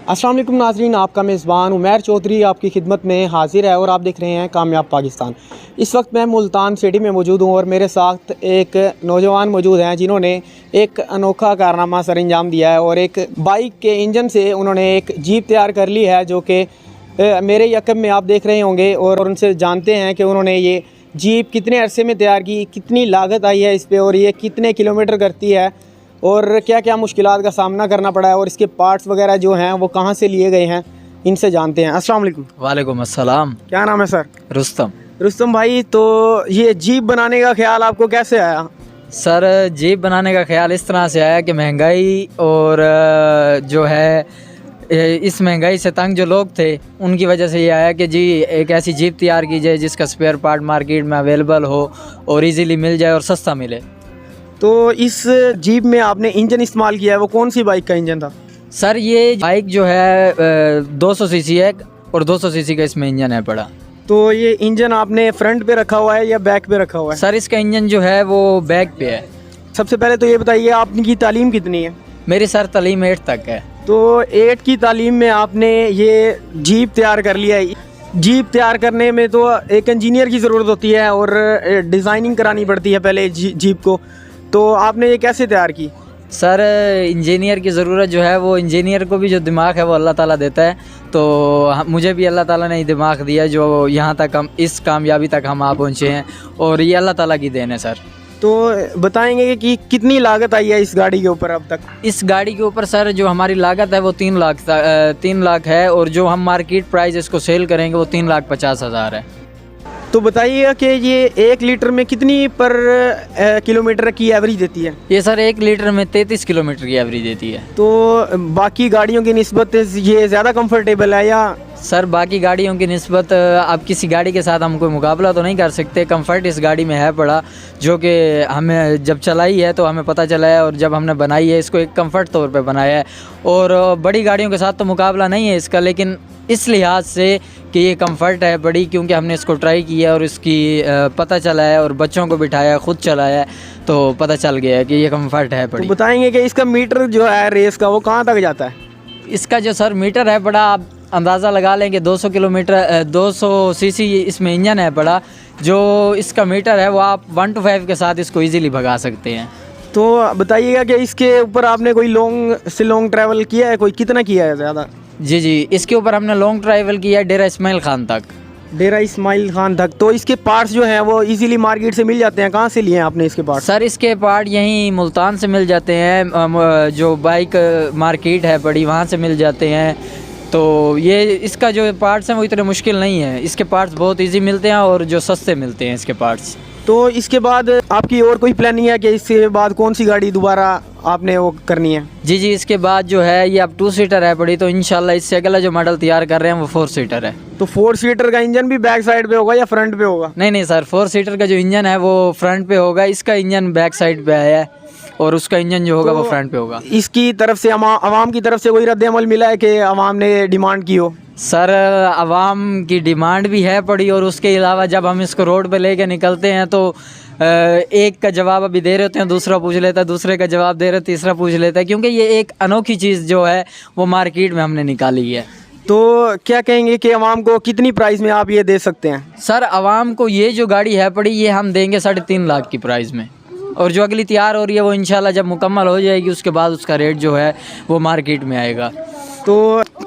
अस्सलाम वालेकुम नाज़रीन, आपका मेज़बान उमैर चौधरी आपकी खिदमत में हाजिर है और आप देख रहे हैं कामयाब पाकिस्तान। इस वक्त मैं मुल्तान सिटी में मौजूद हूँ और मेरे साथ एक नौजवान मौजूद हैं जिन्होंने एक अनोखा कारनामा सर अंजाम दिया है और एक बाइक के इंजन से उन्होंने एक जीप तैयार कर ली है जो कि मेरे यकब में आप देख रहे होंगे। और उनसे जानते हैं कि उन्होंने ये जीप कितने अरसे में तैयार की, कितनी लागत आई है इस पर और ये कितने किलोमीटर करती है और क्या क्या मुश्किलात का सामना करना पड़ा है और इसके पार्ट्स वगैरह जो हैं वो कहाँ से लिए गए हैं, इनसे जानते हैं। अस्सलाम वालेकुम। वालेकुम अस्सलाम। क्या नाम है सर? रुस्तम भाई, तो ये जीप बनाने का ख्याल आपको कैसे आया? सर, जीप बनाने का ख्याल इस तरह से आया कि महंगाई और जो है इस महंगाई से तंग जो लोग थे उनकी वजह से ये आया कि जी एक ऐसी जीप तैयार की जाए जिसका स्पेयर पार्ट मार्केट में अवेलेबल हो और इजीली मिल जाए और सस्ता मिले। तो इस जीप में आपने इंजन इस्तेमाल किया है, वो कौन सी बाइक का इंजन था? सर, ये बाइक जो है 200 सीसी है और 200 सीसी का इसमें इंजन है पड़ा। तो ये इंजन आपने फ्रंट पे रखा हुआ है या बैक पे रखा हुआ है? सर, इसका इंजन जो है वो बैक पे है। सबसे पहले तो ये बताइए आपकी तालीम कितनी है? मेरी सर तालीम 8 तक है। तो 8 की तालीम में आपने ये जीप तैयार कर लिया है। जीप तैयार करने में तो एक इंजीनियर की ज़रूरत होती है और डिज़ाइनिंग करानी पड़ती है पहले जीप को, तो आपने ये कैसे तैयार की? सर, इंजीनियर की ज़रूरत जो है वो इंजीनियर को भी जो दिमाग है वो अल्लाह ताला देता है, तो मुझे भी अल्लाह ताला ने दिमाग दिया जो यहाँ तक हम इस कामयाबी तक हम आ पहुँचे हैं और ये अल्लाह ताला की देन है। सर, तो बताएंगे कि कितनी लागत आई है इस गाड़ी के ऊपर अब तक? इस गाड़ी के ऊपर सर जो हमारी लागत है वो 3 लाख है और जो हम मार्केट प्राइस इसको सेल करेंगे वो 3,50,000 है। तो बताइए कि ये 1 लीटर में कितनी पर किलोमीटर की एवरेज देती है? ये सर 1 लीटर में 33 किलोमीटर की एवरेज देती है। तो बाकी गाड़ियों की निस्बत ये ज़्यादा कंफर्टेबल है या? सर, बाकी गाड़ियों की निस्बत अब किसी गाड़ी के साथ हम कोई मुकाबला तो नहीं कर सकते। कंफर्ट इस गाड़ी में है पड़ा जो कि हमें जब चलाई है तो हमें पता चला है और जब हमने बनाई है इसको एक कंफर्ट तौर पे बनाया है। और बड़ी गाड़ियों के साथ तो मुकाबला नहीं है इसका, लेकिन इस लिहाज से कि ये कंफर्ट है बड़ी, क्योंकि हमने इसको ट्राई किया और इसकी पता चला है और बच्चों को बिठाया, ख़ुद चलाया तो पता चल गया है कि ये कंफर्ट है बड़ी। तो बताएंगे कि इसका मीटर जो है रेस का वो कहाँ तक जाता है? इसका जो सर मीटर है बड़ा, आप अंदाज़ा लगा लें कि 200 सीसी इसमें इंजन है बड़ा, जो इसका मीटर है वो आप 1 to 5 के साथ इसको इजीली भगा सकते हैं। तो बताइएगा कि इसके ऊपर आपने कोई लॉन्ग ट्रैवल किया है, कोई कितना किया है ज़्यादा? जी, इसके ऊपर हमने लॉन्ग ट्रैवल किया है डेरा इस्माइल खान तक। तो इसके पार्ट्स जो हैं वो इजीली मार्केट से मिल जाते हैं? कहाँ से लिए हैं आपने इसके पार्ट्स? सर, इसके पार्ट यहीं मुल्तान से मिल जाते हैं, जो बाइक मार्केट है बड़ी वहाँ से मिल जाते हैं। तो ये इसका जो पार्ट्स हैं वो इतने मुश्किल नहीं है, इसके पार्ट्स बहुत इजी मिलते हैं और जो सस्ते मिलते हैं इसके पार्ट्स। तो इसके बाद आपकी और कोई प्लानिंग है कि इसके बाद कौन सी गाड़ी दोबारा आपने वो करनी है? जी, इसके बाद जो है ये अब 2 सीटर है बड़ी, तो इंशाल्लाह इससे अगला जो मॉडल तैयार कर रहे हैं वो 4 सीटर है। तो 4 सीटर का इंजन भी बैक साइड पे होगा या फ्रंट पे होगा? नहीं सर, 4 सीटर का जो इंजन है वो फ्रंट पे होगा, इसका इंजन बैक साइड पे आया है और उसका इंजन जो होगा वो फ्रंट पे होगा। इसकी तरफ से अवाम की तरफ से कोई रद्द अमल मिला है कि अवाम ने डिमांड की हो? सर, अवाम की डिमांड भी है पड़ी और उसके अलावा जब हम इसको रोड पे लेके निकलते हैं तो एक का जवाब अभी दे रहे होते हैं, दूसरा पूछ लेता है, दूसरे का जवाब दे रहे, तीसरा पूछ लेता है, क्योंकि ये एक अनोखी चीज़ जो है वो मार्केट में हमने निकाली है। तो क्या कहेंगे कि अवाम को कितनी प्राइस में आप ये दे सकते हैं? सर, अवाम को ये जो गाड़ी है पड़ी ये हम देंगे 3.5 लाख की प्राइस में, और जो अगली तैयार हो रही है वो इंशाल्लाह जब मुकम्मल हो जाएगी उसके बाद उसका रेट जो है वो मार्केट में आएगा। तो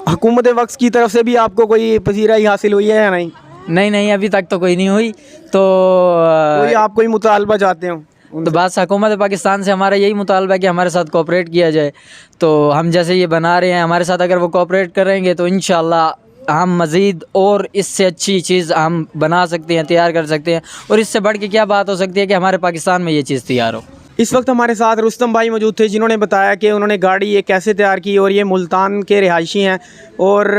हुकूमत वक्त की तरफ से भी आपको कोई पजीराई हासिल हुई है या नहीं? नहीं, अभी तक तो कोई नहीं हुई। तो कोई आप कोई मुतालबा चाहते हो? तो बस हुकूमत पाकिस्तान से हमारा यही मुतालबा है कि हमारे साथ कोऑपरेट किया जाए। तो हम जैसे ये बना रहे हैं, हमारे साथ अगर वो कोऑपरेट करेंगे तो इंशाल्लाह हम मज़ीद और इससे अच्छी चीज़ हम बना सकते हैं, तैयार कर सकते हैं, और इससे बढ़ के क्या बात हो सकती है कि हमारे पाकिस्तान में ये चीज़ तैयार हो। इस वक्त हमारे साथ रुस्तम भाई मौजूद थे जिन्होंने बताया कि उन्होंने गाड़ी ये कैसे तैयार की और ये मुल्तान के रिहायशी हैं। और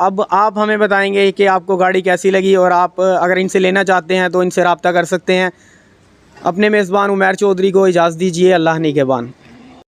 अब आप हमें बताएंगे कि आपको गाड़ी कैसी लगी और आप अगर इनसे लेना चाहते हैं तो इनसे रब्ता कर सकते हैं। अपने मेज़बान उमैर चौधरी को इजाज़त दीजिए। अल्लाह निगहबान।